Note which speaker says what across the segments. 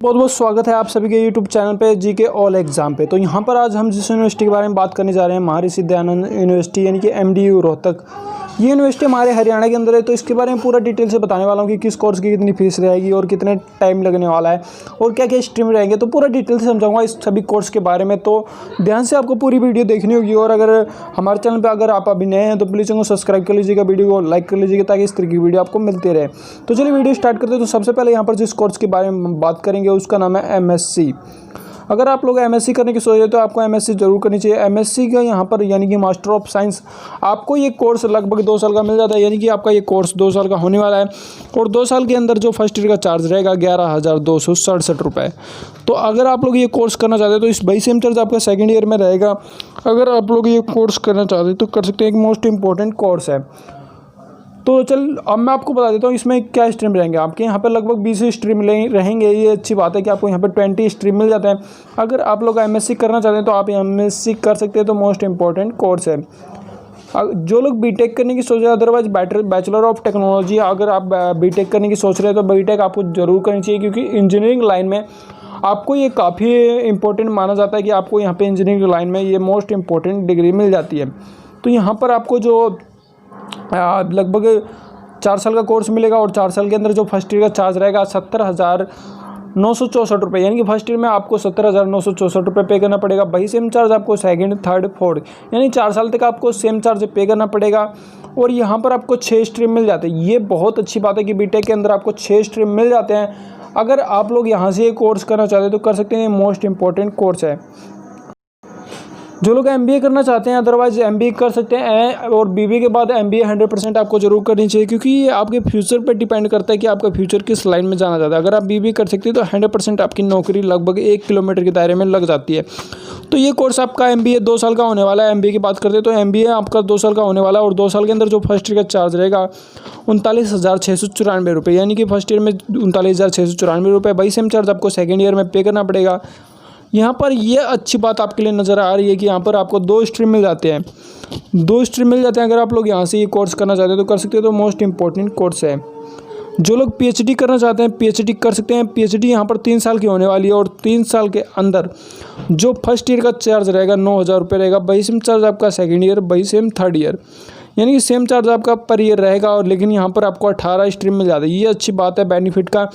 Speaker 1: बहुत बहुत स्वागत है आप सभी के YouTube चैनल पे जीके ऑल एग्जाम पे। तो यहाँ पर आज हम जिस यूनिवर्सिटी के बारे में बात करने जा रहे हैं महर्षि दयानंद यूनिवर्सिटी यानी कि MDU रोहतक। ये यूनिवर्सिटी हमारे हरियाणा के अंदर है। तो इसके बारे में पूरा डिटेल से बताने वाला हूँ कि किस कोर्स की कितनी फीस रहेगी और कितने टाइम लगने वाला है और क्या क्या स्ट्रीम रहेंगे। तो पूरा डिटेल से समझाऊंगा इस सभी कोर्स के बारे में। तो ध्यान से आपको पूरी वीडियो देखनी होगी। और अगर हमारे चैनल पर अगर आप अभी नए हैं तो प्लीज़ चैनल को सब्सक्राइब कर लीजिएगा, वीडियो को लाइक कर लीजिएगा ताकि इस तरह की वीडियो आपको मिलती रहे। तो चलिए वीडियो स्टार्ट करते हैं। तो सबसे पहले यहाँ पर जिस कोर्स के बारे में बात करेंगे उसका नाम है MSc। अगर आप लोग MSc करने की सोच रहे तो आपको MSc जरूर करनी चाहिए। MSc का यहाँ पर यानी कि मास्टर ऑफ साइंस आपको ये कोर्स लगभग 2 साल का मिल जाता है। यानी कि आपका ये कोर्स 2 साल का होने वाला है और 2 साल के अंदर जो फर्स्ट ईयर का चार्ज रहेगा 11,267 रुपये। तो अगर आप लोग ये कोर्स करना चाहते हैं तो इस वही सेम चार्ज आपका सेकेंड ईयर में रहेगा। अगर आप लोग ये कोर्स करना चाहते हैं तो कर सकते हैं। एक मोस्ट इंपॉर्टेंट कोर्स है। तो चल अब मैं आपको बता देता हूँ इसमें क्या स्ट्रीम रहेंगे। आपके यहाँ पर लगभग 20 स्ट्रीम रहेंगे। ये अच्छी बात है कि आपको यहाँ पर 20 स्ट्रीम मिल जाते हैं। अगर आप लोग MSc करना चाहते हैं तो आप MSc कर सकते हैं। तो मोस्ट इंपॉर्टेंट कोर्स है। जो लोग बीटेक करने की सोच रहे हैं अदरवाइज बैचलर ऑफ टेक्नोलॉजी अगर आप बीटेक करने की सोच रहे हैं तो बीटेक आपको जरूर करनी चाहिए, क्योंकि इंजीनियरिंग लाइन में आपको ये काफ़ी इंपॉर्टेंट माना जाता है कि आपको यहाँ पे इंजीनियरिंग लाइन में ये मोस्ट इंपॉर्टेंट डिग्री मिल जाती है। तो यहाँ पर आपको जो लगभग 4 साल का कोर्स मिलेगा और 4 साल के अंदर जो फर्स्ट ईयर का चार्ज रहेगा 70,964 रुपये। यानी कि फर्स्ट ईयर में आपको 70,964 रुपये पे करना पड़ेगा। वही सेम चार्ज आपको सेकंड, थर्ड, फोर्थ यानी 4 साल तक आपको सेम चार्ज पे करना पड़ेगा। और यहाँ पर आपको 6 स्ट्रीम मिल जाते हैं। ये बहुत अच्छी बात है कि बीटेक के अंदर आपको 6 स्ट्रीम मिल जाते हैं। अगर आप लोग यहाँ से ये कोर्स करना चाहते हैं तो कर सकते हैं। मोस्ट इंपॉर्टेंट कोर्स है। जो लोग MBA करना चाहते हैं अदरवाइज MBA कर सकते हैं और BBA के बाद MBA 100% आपको जरूर करनी चाहिए, क्योंकि ये आपके फ्यूचर पर डिपेंड करता है कि आपका फ्यूचर किस लाइन में जाना चाहता है। अगर आप BBA कर सकते हैं तो 100% आपकी नौकरी लगभग 1 किलोमीटर के दायरे में लग जाती है। तो ये कोर्स आपका MBA 2 साल का होने वाला है। MBA की बात करते हैं तो MBA आपका 2 साल का होने वाला है और 2 साल के अंदर जो फर्स्ट ईयर का चार्ज रहेगा 39,694 रुपये। यानी कि फर्स्ट ईयर में 39,694 रुपये। वही सेम चार्ज आपको सेकेंड ईयर में पे करना पड़ेगा। यहाँ पर ये अच्छी बात आपके लिए नज़र आ रही है कि यहाँ पर आपको 2 स्ट्रीम मिल जाते हैं। 2 स्ट्रीम मिल जाते हैं। अगर आप लोग यहाँ से ये कोर्स करना चाहते हैं तो कर सकते हैं। तो मोस्ट इंपॉर्टेंट कोर्स है। जो लोग PhD करना चाहते हैं PhD कर सकते हैं। PhD यहाँ पर 3 साल की होने वाली है और 3 साल के अंदर जो फर्स्ट ईयर का चार्ज रहेगा 9,000 रुपये रहेगा। वही सेम चार्ज आपका सेकेंड ईयर, वही सेम थर्ड ईयर, यानी कि सेम चार्ज आपका पर ईयर रहेगा। और लेकिन यहाँ पर आपको 18 स्ट्रीम मिल जाता है। ये अच्छी बात है बेनिफिट का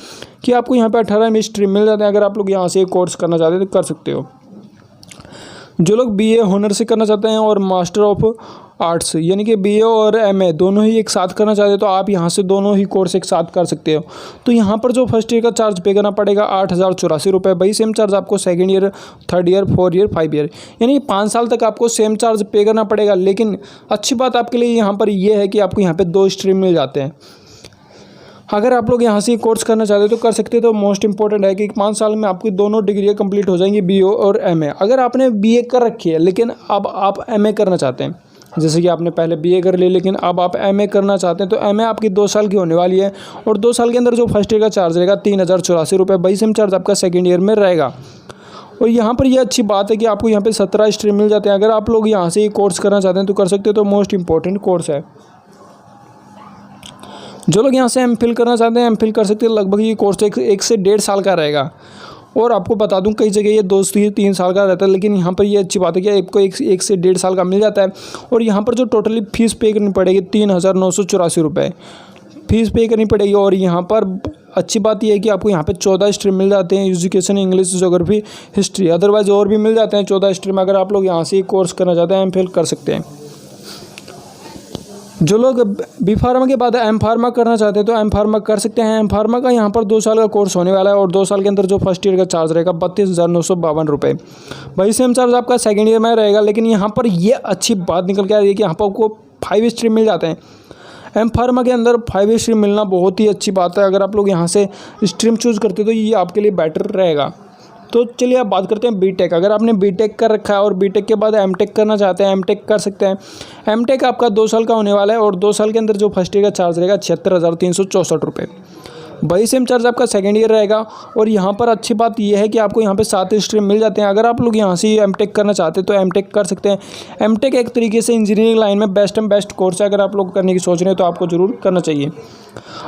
Speaker 1: कि आपको यहाँ पे 18 स्ट्रीम मिल जाते हैं। अगर आप लोग यहाँ से कोर्स करना चाहते हैं तो कर सकते हो। जो लोग BA होनर से करना चाहते हैं और मास्टर ऑफ आर्ट्स यानी कि BA और MA दोनों ही एक साथ करना चाहते हैं तो आप यहाँ से दोनों ही कोर्स एक साथ कर सकते हो। तो यहाँ पर जो फर्स्ट ईयर का चार्ज पे करना पड़ेगा 8,084 रुपये। वही सेम चार्ज आपको second year, third year, 4 year, 5 year यानी 5 साल तक आपको सेम चार्ज पे करना पड़ेगा। लेकिन अच्छी बात आपके लिए यहाँ पर यह है कि आपको यहाँ पर 2 स्ट्रीम मिल जाते हैं। अगर आप लोग यहाँ से कोर्स करना चाहते हो तो कर सकते हो। तो मोस्ट इंपॉर्टेंट है कि 5 साल में आपकी दोनों डिग्रियाँ कंप्लीट हो जाएंगी, BA और MA। अगर आपने BA कर रखी है लेकिन अब आप MA करना चाहते हैं, जैसे कि आपने पहले BA कर ली लेकिन अब आप MA करना चाहते हैं तो MA आपकी 2 साल की होने वाली है और 2 साल के अंदर जो फर्स्ट ईयर का चार्ज रहेगा 3,084 रुपये। वही सेम चार्ज आपका सेकेंड ईयर में रहेगा। और यहाँ पर यह अच्छी बात है कि आपको यहाँ पर 17 स्ट्रीम मिल जाते हैं। अगर आप लोग यहाँ से ये कोर्स करना चाहते हैं तो कर सकते हो। तो मोस्ट इंपॉर्टेंट कोर्स है। जो लोग यहाँ से MPhil करना चाहते हैं MPhil कर सकते हैं। लगभग ये कोर्स 1 से 1.5 साल का रहेगा। और आपको बता दूं कई जगह ये 2 से 3 साल का रहता है, लेकिन यहाँ पर ये अच्छी बात है कि आपको 1 से 1.5 साल का मिल जाता है। और यहाँ पर जो टोटली फ़ीस पे करनी पड़ेगी 3,984 रुपये फ़ीस पे करनी पड़ेगी। और यहाँ पर अच्छी बात यह है कि आपको यहाँ पे 14 स्ट्रीम मिल जाते हैं, education, English, geography, history. Otherwise और भी मिल जाते हैं 14 स्ट्रीम। अगर आप लोग यहाँ से कोर्स करना चाहते हैं MPhil कर सकते हैं। जो लोग B Pharma के बाद M Pharma करना चाहते हैं तो M Pharma कर सकते हैं। M Pharma का यहाँ पर 2 साल का कोर्स होने वाला है और 2 साल के अंदर जो फर्स्ट ईयर का चार्ज रहेगा 32,952 रुपये। वही सेम चार्ज आपका सेकेंड ईयर में रहेगा। लेकिन यहाँ पर ये अच्छी बात निकल के आ रही है कि यहाँ पर आपको 5 स्ट्रीम मिल जाते हैं। M Pharma के अंदर 5 स्ट्रीम मिलना बहुत ही अच्छी बात है। अगर आप लोग यहाँ से स्ट्रीम चूज़ करते तो ये आपके लिए बेटर रहेगा। तो चलिए अब बात करते हैं बीटेक। अगर आपने बीटेक कर रखा है और बीटेक के बाद एमटेक करना चाहते हैं, एमटेक कर सकते हैं। एमटेक आपका 2 साल का होने वाला है और 2 साल के अंदर जो फर्स्ट ईयर का चार्ज रहेगा 76,364 रुपये। वही सेम चार्ज आपका सेकेंड ईयर रहेगा। और यहाँ पर अच्छी बात यह है कि आपको यहाँ पे 7 स्ट्रीम मिल जाते हैं। अगर आप लोग यहाँ से एमटेक करना चाहते हैं तो एमटेक कर सकते हैं। एमटेक एक तरीके से इंजीनियरिंग लाइन में बेस्ट कोर्स है। अगर आप लोग करने की सोच रहे हैं तो आपको ज़रूर करना चाहिए।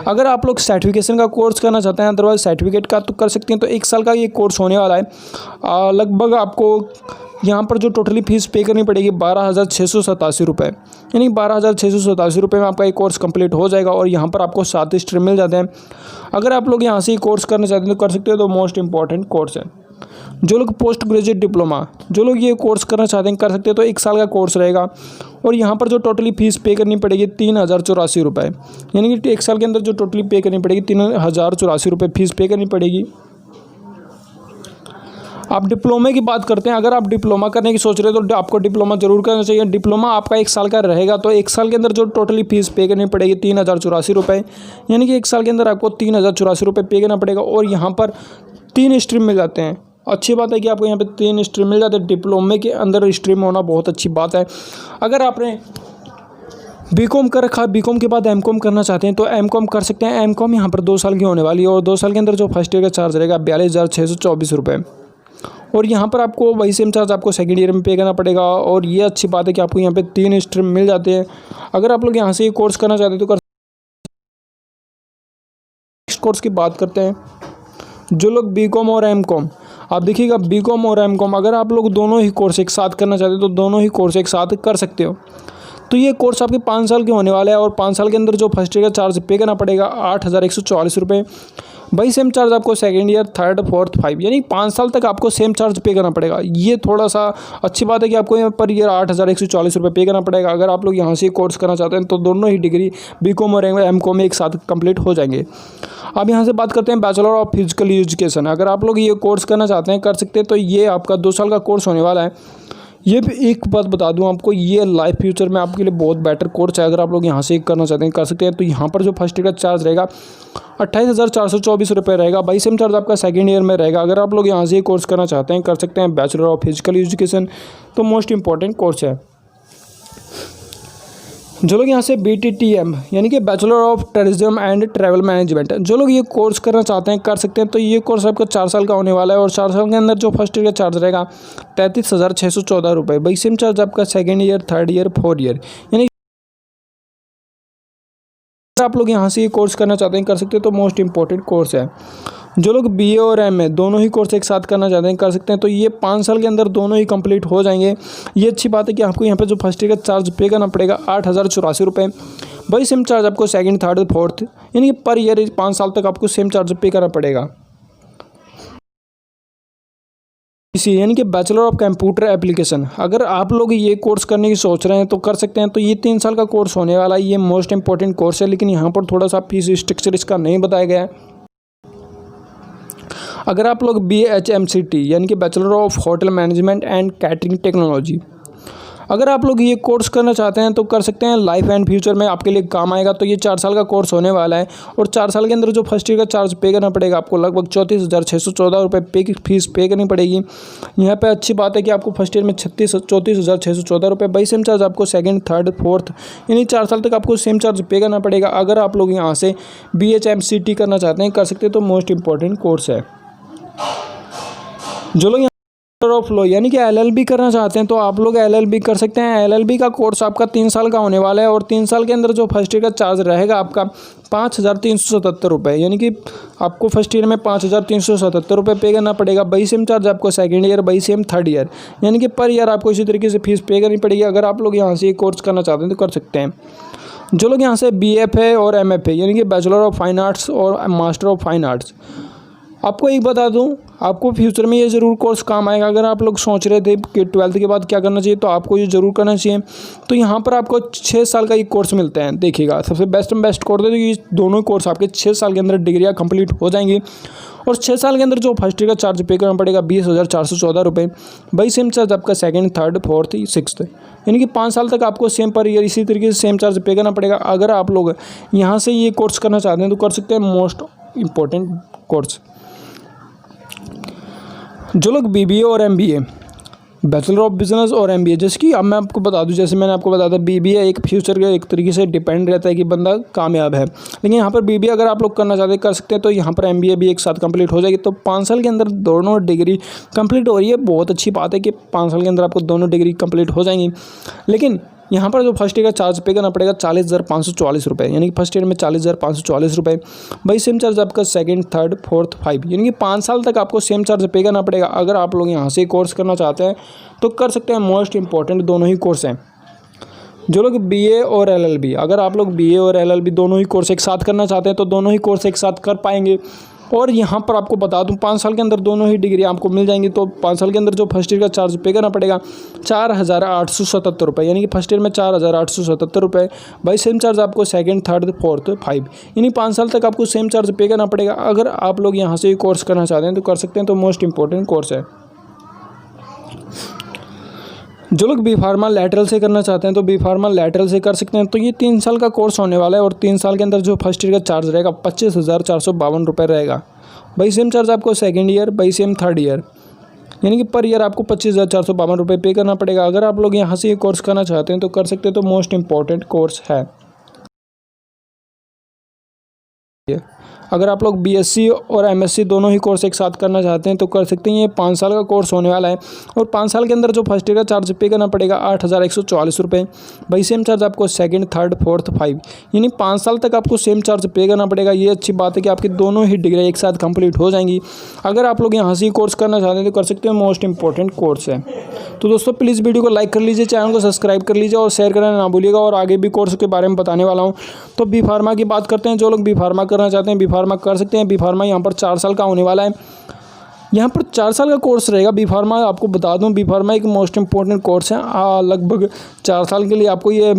Speaker 1: अगर आप लोग सर्टिफिकेशन का कोर्स करना चाहते हैं, अदरवाइज सर्टिफिकेट का तो कर सकते हैं। तो 1 साल का ये कोर्स होने वाला है। लगभग आपको यहाँ पर जो टोटली फ़ीस पे करनी पड़ेगी 12,687 रुपये, यानी 12,687 रुपये में आपका ये कोर्स कंप्लीट हो जाएगा। और यहाँ पर आपको 7 स्ट्रीम मिल जाते हैं। अगर आप लोग यहाँ से ये कोर्स करना चाहते हैं तो कर सकते हो। तो मोस्ट इंपॉर्टेंट कोर्स है। जो लोग पोस्ट ग्रेजुएट डिप्लोमा, जो लोग ये कोर्स करना चाहते हैं कर सकते हैं। तो 1 साल का कोर्स रहेगा। और यहाँ पर जो टोटली फ़ीस पे करनी पड़ेगी 3,084 रुपये, यानी कि 1 साल के अंदर जो टोटली पे करनी पड़ेगी 3,084 रुपये फ़ीस पे करनी पड़ेगी। आप डिप्लोमे की बात करते हैं। अगर आप डिप्लोमा करने की सोच रहे हो तो आपको डिप्लोमा जरूर करना चाहिए। डिप्लोमा आपका 1 साल का रहेगा। तो 1 साल के अंदर जो टोटली फ़ीस पे करनी पड़ेगी 3,084 रुपये, यानी कि 1 साल के अंदर आपको 3,084 रुपये पे करना पड़ेगा। और यहाँ पर 3 स्ट्रीम मिल जाते हैं। अच्छी बात है कि आपको यहाँ पे 3 स्ट्रीम मिल जाते हैं। डिप्लोमे के अंदर स्ट्रीम होना बहुत अच्छी बात है। अगर आपने बीकॉम कर रखा, बीकॉम के बाद एमकॉम करना चाहते हैं तो एमकॉम कर सकते हैं। एमकॉम यहाँ पर 2 साल की होने वाली है। और 2 साल के अंदर जो फर्स्ट ईयर का चार्ज रहेगा 42,624 रुपये। और यहाँ पर आपको वही सेम चार्ज आपको सेकेंड ईयर में पे करना पड़ेगा। और ये अच्छी बात है कि आपको यहाँ पे 3 स्ट्रीम मिल जाते हैं। अगर आप लोग यहाँ से ये कोर्स करना चाहते हैं तो कर। नेक्स्ट कोर्स की बात करते हैं। जो लोग बीकॉम और एमकॉम, आप देखिएगा बीकॉम और एमकॉम अगर आप लोग दोनों ही कोर्स एक साथ करना चाहते हैं तो दोनों ही कोर्स एक साथ कर सकते हो। तो ये कोर्स आपके 5 साल के होने वाला है। और 5 साल के अंदर जो फर्स्ट ईयर का चार्ज पे करना पड़ेगा 8,144 रुपये। वही सेम चार्ज आपको सेकेंड ईयर, थर्ड, फोर्थ, 5, यानी 5 साल तक आपको सेम चार्ज पे करना पड़ेगा। ये थोड़ा सा अच्छी बात है कि आपको यहाँ पर ईयर 8,144 रुपये पे करना पड़ेगा। अगर आप लोग यहाँ से कोर्स करना चाहते हैं तो दोनों ही डिग्री बीकॉम और एमकॉम एक साथ कंप्लीट हो जाएंगे। अब यहाँ से बात करते हैं बैचलर ऑफ फिजिकल एजुकेशन। अगर आप लोग ये कोर्स करना चाहते हैं कर सकते हैं। तो ये आपका 2 साल का कोर्स होने वाला है। ये भी एक बात बता दूं आपको, ये लाइफ फ्यूचर में आपके लिए बहुत बेटर कोर्स है। अगर आप लोग यहाँ से करना चाहते हैं कर सकते हैं। तो यहाँ पर जो फर्स्ट ईयर का चार्ज रहेगा 28,424 रुपये रहेगा। वही सेम चार्ज आपका सेकेंड ईयर में रहेगा। अगर आप लोग यहाँ से कोर्स करना चाहते हैं कर सकते हैं। बैचलर ऑफ फिजिकल एजुकेशन तो मोस्ट इंपॉर्टेंट कोर्स है। जो लोग यहाँ से BTTM यानी कि bachelor of tourism and travel management, जो लोग ये कोर्स करना चाहते हैं कर सकते हैं। तो ये कोर्स आपका 4 साल का होने वाला है। और 4 साल के अंदर जो फर्स्ट ईयर का चार्ज रहेगा 33,614 रुपये। वही सेम चार्ज आपका second year, third year, fourth year, यानी आप लोग यहाँ से ये कोर्स करना चाहते हैं कर सकते हैं। तो मोस्ट इंपॉर्टेंट कोर्स है। जो लोग BA और MA दोनों ही कोर्स एक साथ करना चाहते हैं कर सकते हैं। तो ये 5 साल के अंदर दोनों ही कंप्लीट हो जाएंगे। ये अच्छी बात है कि आपको यहाँ पे जो फर्स्ट ईयर का चार्ज पे करना पड़ेगा 8,084 रुपये। वही सेम चार्ज आपको सेकंड, थर्ड, फोर्थ, यानी कि पर ईयर 5 साल तक आपको सेम चार्ज पे करना पड़ेगा। इसी यानी कि बैचलर ऑफ कंप्यूटर एप्लीकेशन, अगर आप लोग ये कोर्स करने की सोच रहे हैं तो कर सकते हैं। तो ये 3 साल का कोर्स होने वाला है। ये मोस्ट इंपॉर्टेंट कोर्स है। लेकिन यहाँ पर थोड़ा सा फीस स्ट्रक्चर इसका नहीं बताया गया है। अगर आप लोग BHMCT यानी कि bachelor of hotel management and catering technology, अगर आप लोग ये कोर्स करना चाहते हैं तो कर सकते हैं। लाइफ एंड फ्यूचर में आपके लिए काम आएगा। तो ये 4 साल का कोर्स होने वाला है। और 4 साल के अंदर जो फर्स्ट ईयर का चार्ज पे करना पड़ेगा आपको लगभग 34,614 रुपये पे की फीस पे करनी पड़ेगी। यहाँ पे अच्छी बात है कि आपको फर्स्ट ईयर में 34,614 रुपये। वही सेम चार्ज आपको सेकंड, थर्ड, फोर्थ, यानी 4 साल तक आपको सेम चार्ज पे करना पड़ेगा। अगर आप लोग यहाँ से BHMCT करना चाहते हैं कर सकते हैं। तो मोस्ट इंपॉर्टेंट कोर्स है। जो लोग ऑफ लॉ यानी कि LLB करना चाहते हैं तो आप लोग LLB कर सकते हैं। LLB का कोर्स आपका 3 साल का होने वाला है। और 3 साल के अंदर जो फर्स्ट ईयर का चार्ज रहेगा आपका 5,377 रुपये, यानी कि आपको फर्स्ट ईयर में 5,377 रुपये पे करना पड़ेगा। वही सेम चार्ज आपको सेकेंड ईयर, वही सेम थर्ड ईयर, यानी कि पर ईयर आपको इसी तरीके से फीस पे करनी पड़ेगी। अगर आप लोग यहाँ से ये कोर्स करना चाहते हैं तो कर सकते हैं। जो लोग यहाँ से BFA और MFA यानी कि बैचलर ऑफ फाइन आर्ट्स और मास्टर ऑफ फाइन आर्ट्स, आपको एक बता दूं, आपको फ्यूचर में ये ज़रूर कोर्स काम आएगा। अगर आप लोग सोच रहे थे कि 12th के बाद क्या करना चाहिए तो आपको ये ज़रूर करना चाहिए। तो यहाँ पर आपको 6 साल का ये कोर्स मिलता है। देखिएगा सबसे बेस्ट कोर्स है। तो ये दोनों कोर्स आपके 6 साल के अंदर डिग्रियाँ कंप्लीट हो जाएंगी। और 6 साल के अंदर जो फर्स्ट ईयर का चार्ज पे करना पड़ेगा 20,414 रुपये। वही सेम चार्ज आपका सेकंड, थर्ड, फोर्थ, सिक्स्थ, यानी कि 5 साल तक आपको सेम पर ईयर इसी तरीके से सेम चार्ज पे करना पड़ेगा। अगर आप लोग यहाँ से ये कोर्स करना चाहते हैं तो कर सकते हैं। Most important course. जो लोग BBA और MBA, बैचलर ऑफ बिजनेस और एमबीए, जैसे कि अब मैं आपको बता दूं, जैसे मैंने आपको बताया था बीबीए एक फ्यूचर के एक तरीके से डिपेंड रहता है कि बंदा कामयाब है, लेकिन यहाँ पर बीबीए अगर आप लोग करना चाहते हैं कर सकते हैं, तो यहाँ पर एमबीए भी एक साथ कंप्लीट हो जाएगी। तो 5 साल के अंदर दोनों डिग्री कंप्लीट हो रही है। बहुत अच्छी बात है कि 5 साल के अंदर आपको दोनों डिग्री कंप्लीट हो जाएंगी। लेकिन यहाँ पर जो फर्स्ट ईयर का चार्ज पे करना पड़ेगा 40,544 रुपये, यानी कि फर्स्ट ईयर में 40,544 रुपये। भाई सेम चार्ज आपका सेकंड, थर्ड, फोर्थ, 5, यानी कि 5 साल तक आपको सेम चार्ज पे करना पड़ेगा। अगर आप लोग यहाँ से कोर्स करना चाहते हैं तो कर सकते हैं। मोस्ट इंपॉर्टेंट दोनों ही कोर्स हैं। जो लोग बीए और एलएलबी, अगर आप लोग बीए और एलएलबी दोनों ही कोर्स एक साथ करना चाहते हैं तो दोनों ही कोर्स एक साथ कर पाएंगे। और यहाँ पर आपको बता दूँ 5 साल के अंदर दोनों ही डिग्री आपको मिल जाएंगी। तो 5 साल के अंदर जो फर्स्ट ईयर का चार्ज पे करना पड़ेगा 4,877 रुपये, यानी कि फर्स्ट ईयर में 4,877 रुपये। भाई सेम चार्ज आपको सेकंड, थर्ड, फोर्थ, 5, यानी 5 साल तक आपको सेम चार्ज पे करना पड़ेगा। अगर आप लोग यहाँ से कोर्स करना चाहते हैं तो कर सकते हैं। तो मोस्ट इंपॉर्टेंट कोर्स है। जो लोग बी फार्मा लैटरल से करना चाहते हैं तो बी फार्मा लैटरल से कर सकते हैं। तो ये 3 साल का कोर्स होने वाला है और 3 साल के अंदर जो फर्स्ट ईयर का चार्ज रहेगा 25,452 रुपये रहेगा। भाई सेम चार्ज आपको सेकंड ईयर, भाई सेम थर्ड ईयर, यानी कि पर ईयर आपको 25,452 रुपये पे करना पड़ेगा। अगर आप लोग यहाँ से ये कोर्स करना चाहते हैं तो कर सकते हैं। तो मोस्ट इंपॉर्टेंट कोर्स है। अगर आप लोग बीएससी और एमएससी दोनों ही कोर्स एक साथ करना चाहते हैं तो कर सकते हैं। ये 5 साल का कोर्स होने वाला है और 5 साल के अंदर जो फर्स्ट ईयर का चार्ज पे करना पड़ेगा 8,144 रुपये। भाई सेम चार्ज आपको सेकंड, थर्ड, फोर्थ, 5, यानी 5 साल तक आपको सेम चार्ज पे करना पड़ेगा। ये अच्छी बात है कि आपकी दोनों ही डिग्री एक साथ कंप्लीट हो जाएंगी। अगर आप लोग यहाँ से ही कोर्स करना चाहते हैं तो कर सकते हैं। मोस्ट इंपॉर्टेंट कोर्स है। तो दोस्तों प्लीज़ वीडियो को लाइक कर लीजिए, चैनल को सब्सक्राइब कर लीजिए और शेयर करना ना भूलिएगा। और आगे भी कोर्स के बारे में बताने वाला हूँ। तो बी फार्मा की बात करते हैं। जो लोग बी फार्मा करना चाहते हैं बी फार्मा कर सकते हैं। बी फार्मा यहाँ पर 4 साल का होने वाला है। यहाँ पर 4 साल का कोर्स रहेगा बी फार्मा। आपको बता दूं बी फार्मा एक मोस्ट इंपॉर्टेंट कोर्स है। लगभग 4 साल के लिए आपको ये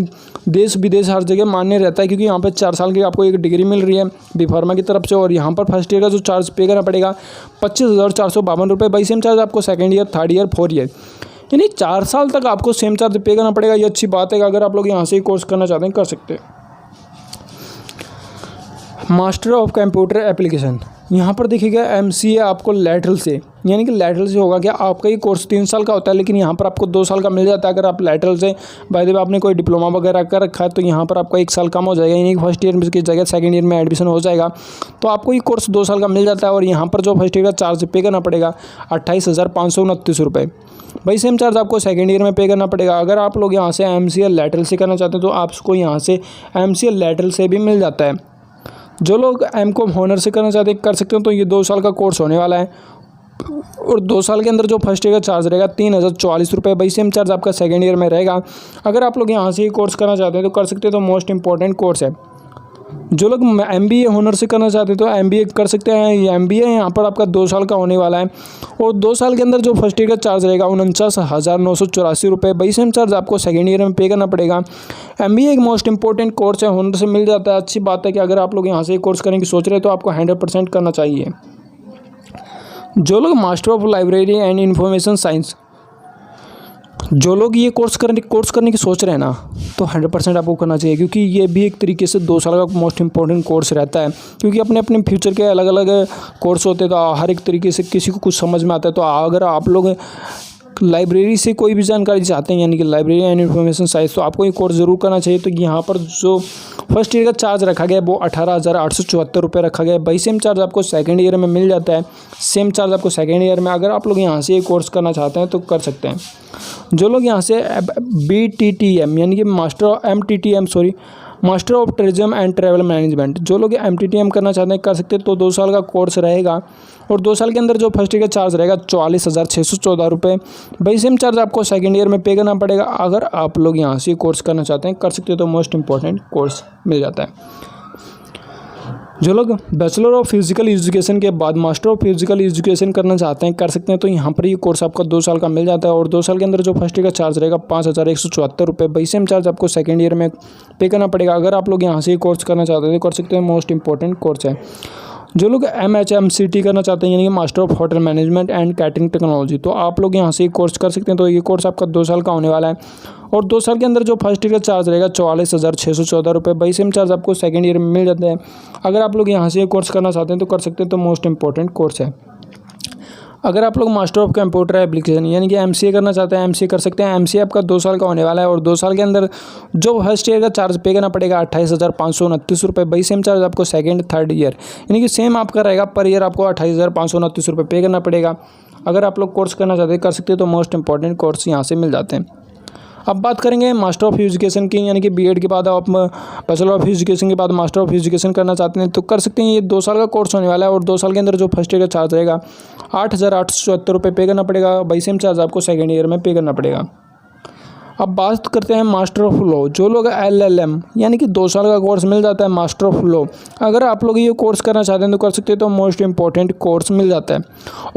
Speaker 1: देश विदेश हर जगह मान्य रहता है, क्योंकि यहाँ पर 4 साल की आपको एक डिग्री मिल रही है बी फार्मा की तरफ से। और यहाँ पर फर्स्ट ईयर का जो चार्ज पे करना पड़ेगा 25,452 रुपये। बाई सेम चार्ज आपको second year, third year, 4 year, यानी 4 साल तक आपको सेम चार्ज पे करना पड़ेगा। ये अच्छी बात है कि अगर आप लोग यहाँ से ही कोर्स करना चाहते हैं कर सकते हैं। मास्टर ऑफ कंप्यूटर एप्लीकेशन, यहाँ पर देखिएगा एमसीए आपको लैटरल से, यानी कि लैटरल से होगा कि आपका ये कोर्स 3 साल का होता है, लेकिन यहाँ पर आपको 2 साल का मिल जाता है। अगर आप लैटरल से बाय द वे आपने कोई डिप्लोमा वगैरह कर रखा है तो यहाँ पर आपका 1 साल कम हो जाएगा, यानी कि फर्स्ट ईयर की जगह सेकंड ईयर में एडमिशन हो जाएगा। तो आपको ये कोर्स 2 साल का मिल जाता है। और यहाँ पर जो फर्स्ट ईयर का चार्ज पे करना पड़ेगा 28,529 रुपये। भाई सेम चार्ज आपको सेकंड ईयर में पे करना पड़ेगा। अगर आप लोग यहाँ से एमसीए लैटरल से करना चाहते हैं तो आपको यहाँ से एमसीए लैटरल से भी मिल जाता है। जो लोग एमकॉम हॉनर से करना चाहते हैं कर सकते हैं। तो ये 2 साल का कोर्स होने वाला है और 2 साल के अंदर जो फर्स्ट ईयर का चार्ज रहेगा 3,044 रुपये। भाई सेम चार्ज आपका सेकंड ईयर में रहेगा। अगर आप लोग यहाँ से ये कोर्स करना चाहते हैं तो कर सकते हैं। तो मोस्ट इंपॉर्टेंट कोर्स है। जो लोग एमबीए हॉनर से करना चाहते हैं तो एमबीए कर सकते हैं। ये एमबीए यहाँ पर आपका 2 साल का होने वाला है और 2 साल के अंदर जो फर्स्ट ईयर का चार्ज रहेगा 49,984 रुपये। बाई सेम चार्ज आपको सेकेंड ईयर में पे करना पड़ेगा। एमबीए एक मोस्ट इंपॉर्टेंट कोर्स है, हॉनर से मिल जाता है। अच्छी बात है कि अगर आप लोग यहाँ से कोर्स करने की सोच रहे हैं तो आपको 100% करना चाहिए। जो लोग master of library and information science, जो लोग ये कोर्स करने की सोच रहे हैं ना तो 100% आपको करना चाहिए, क्योंकि ये भी एक तरीके से 2 साल का मोस्ट इंपॉर्टेंट कोर्स रहता है। क्योंकि अपने अपने फ्यूचर के अलग अलग कोर्स होते हैं तो हर एक तरीके से किसी को कुछ समझ में आता है। तो अगर आप लोग लाइब्रेरी से कोई भी जानकारी चाहते हैं, यानी कि लाइब्रेरी एंड इंफॉर्मेशन साइंस, तो आपको ये कोर्स ज़रूर करना चाहिए। तो यहाँ पर जो फर्स्ट ईयर का चार्ज रखा गया है वो 18,874 रुपये रखा गया है। बाई सेम चार्ज आपको सेकंड ईयर में मिल जाता है। सेम चार्ज आपको सेकंड ईयर में, अगर आप लोग यहाँ से ये कोर्स करना चाहते हैं तो कर सकते हैं। जो लोग यहाँ से BTTM यानी कि master of tourism and travel management, जो लोग MTTM करना चाहते हैं कर सकते हैं। तो 2 साल का कोर्स रहेगा और 2 साल के अंदर जो फर्स्ट ईयर का चार्ज रहेगा 44,614 रुपये। बाई सेम चार्ज आपको सेकंड ईयर में पे करना पड़ेगा। अगर आप लोग यहाँ से कोर्स करना चाहते हैं कर सकते हैं। तो मोस्ट इंपॉर्टेंट कोर्स मिल जाता है। जो लोग बैचलर ऑफ फिजिकल एजुकेशन के बाद मास्टर ऑफ फिजिकल एजुकेशन करना चाहते हैं कर सकते हैं। तो यहाँ पर ये कोर्स आपका 2 साल का मिल जाता है और 2 साल के अंदर जो फर्स्ट ईयर का चार्ज रहेगा 5,174 रुपये। बाई सेम चार्ज आपको सेकंड ईयर में पे करना पड़ेगा। अगर आप लोग यहाँ से ये कोर्स करना चाहते हैं तो कर सकते हैं। मोस्ट इंपॉर्टेंट कोर्स है। जो लोग MHMCT करना चाहते हैं यानी कि master of hotel management and catering technology, तो आप लोग यहाँ से कोर्स कर सकते हैं। तो ये कोर्स आपका 2 साल का होने वाला है और 2 साल के अंदर जो फर्स्ट ईयर का चार्ज रहेगा 44,614 रुपये। बाई सेम चार्ज आपको सेकंड ईयर में मिल जाता है। अगर आप लोग यहाँ से कोर्स करना चाहते हैं तो कर सकते हैं। तो मोस्ट इंपॉर्टेंट कोर्स है। अगर आप लोग मास्टर ऑफ कंप्यूटर एप्लीकेशन यानी कि एमसीए करना चाहते हैं, एमसीए कर सकते हैं। एमसीए आपका 2 साल का होने वाला है और 2 साल के अंदर जो फर्स्ट ईयर का चार्ज पे करना पड़ेगा 28,529 रुपये। वही सेम चार्ज आपको सेकंड थर्ड ईयर यानी कि सेम आपका रहेगा, पर ईयर आपको 28,529 रुपये पे करना पड़ेगा। अगर आप लोग कोर्स करना चाहते हैं कर सकते हैं, तो मोस्ट इंपॉर्टेंट कोर्स यहाँ से मिल जाते हैं। अब बात करेंगे मास्टर ऑफ एजुकेशन की, यानी कि बीएड के बाद आप बैचलर ऑफ एजुकेशन के बाद मास्टर ऑफ एजुकेशन करना चाहते हैं तो कर सकते हैं। ये 2 साल का कोर्स होने वाला है और 2 साल के अंदर जो फर्स्ट ईयर का चार्ज रहेगा 8,874 रुपये पे करना पड़ेगा। वही सेम चार्ज आपको सेकेंड ईयर में पे करना पड़ेगा। अब बात करते हैं मास्टर ऑफ लॉ। जो लोग एलएलएम यानी कि 2 साल का कोर्स मिल जाता है मास्टर ऑफ लॉ, अगर आप लोग ये कोर्स करना चाहते हैं तो कर सकते हैं, तो मोस्ट इंपॉर्टेंट कोर्स मिल जाता है।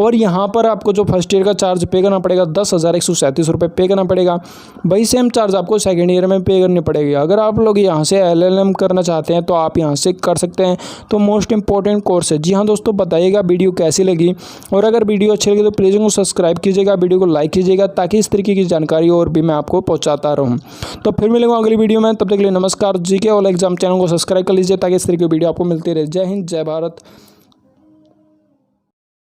Speaker 1: और यहाँ पर आपको जो फर्स्ट ईयर का चार्ज पे करना पड़ेगा 10,137 रुपये पे करना पड़ेगा। वही सेम चार्ज आपको सेकेंड ईयर में पे करनी पड़ेगी। अगर आप लोग यहाँ से एलएलएम करना चाहते हैं तो आप यहाँ से कर सकते हैं, तो मोस्ट इंपॉर्टेंट कोर्स है। जी हाँ दोस्तों, बताइएगा वीडियो कैसी लगी, और अगर वीडियो अच्छी लगी तो प्लीज़ उनको सब्सक्राइब कीजिएगा, वीडियो को लाइक कीजिएगा, ताकि इस तरीके की जानकारी और भी मैं आपको पहुंचाता रहूं। तो फिर मिलेंगे अगली वीडियो में, तब तक के लिए नमस्कार। जीके ऑल एग्जाम चैनल को सब्सक्राइब कर लीजिए ताकि इस तरीके की वीडियो आपको मिलती रहे। जय हिंद, जय भारत।